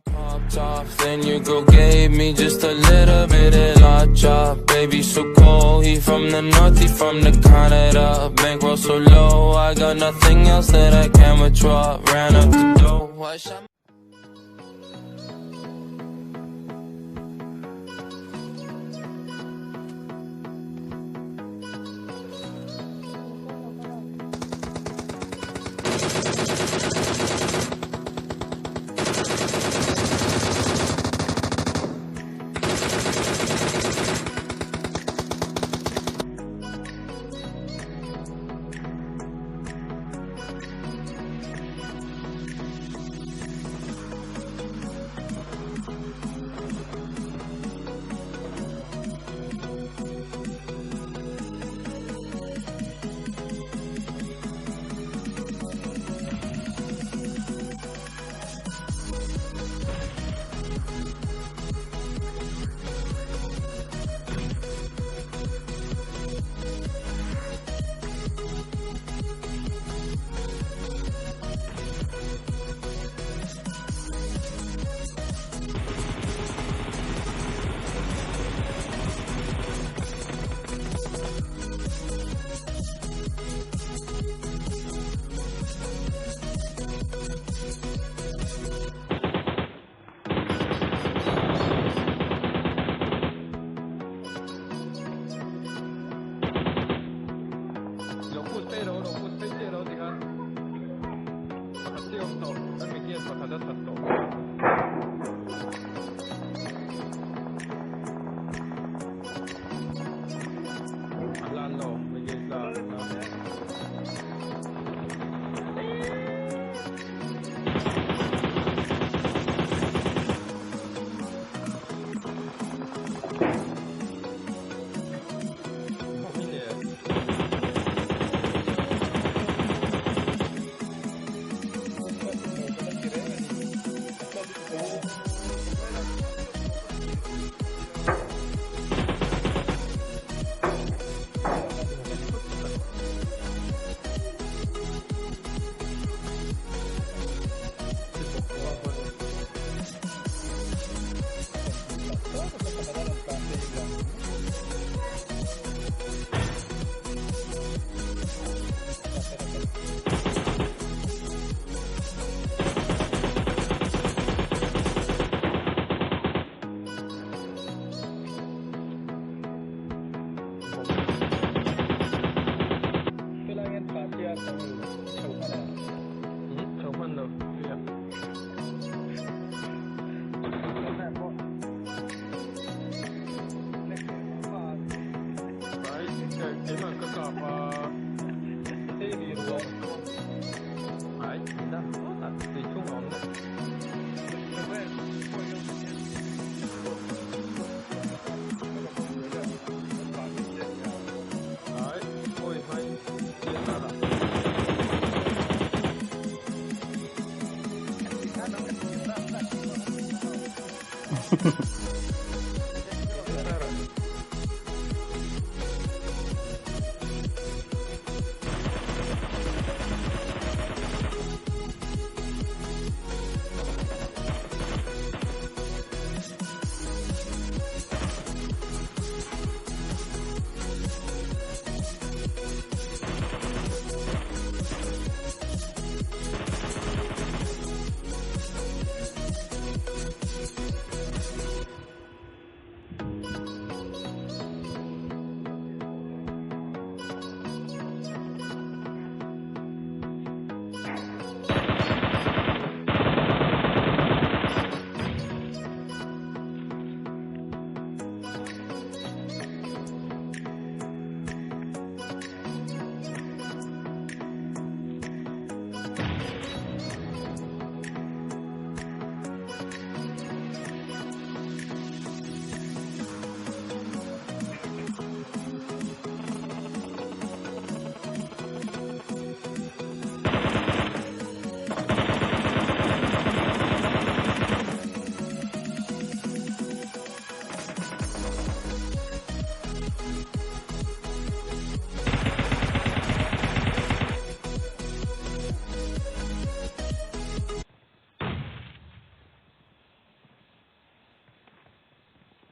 Popped off, then your girl gave me just a little bit of la chop. Baby so cold, he from the north, he from the Canada. Bankroll so low, I got nothing else that I can withdraw. Ran up the dough, I shot.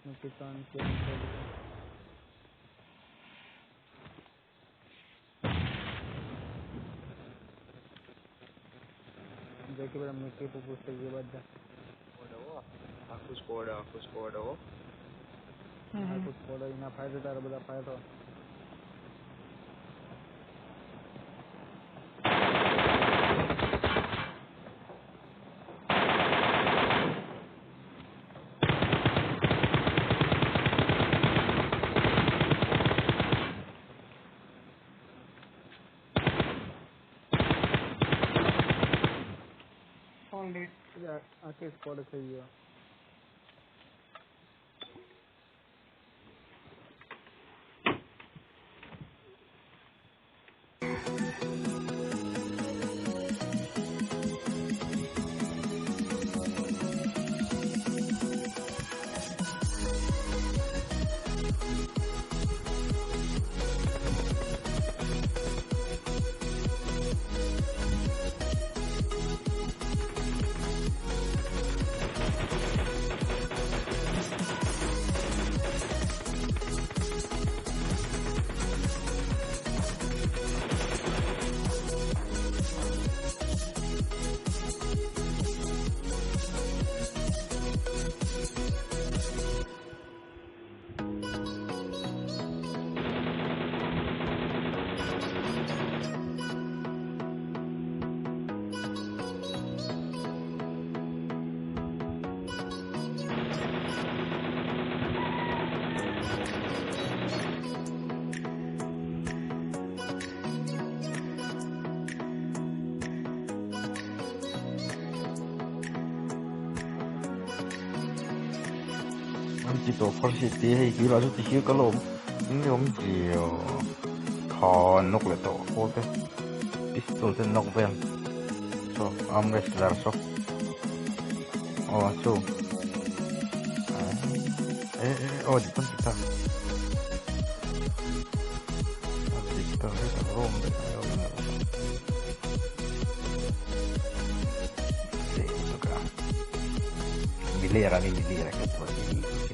इसमें किसान के देखिए बड़ा मिट्टी को पूछते ये बात है aku skoda कुछ फोड़ो इना फायदा तारा बड़ा फायदा आके स्क्वाड सही है知道嗰時啲係幾耐都啲少個路，應該咁少，看落嚟到好嘅，啲都係落邊，so amres larso，哦so，哦di pun kita rom de ayo sì, tocca milera che poi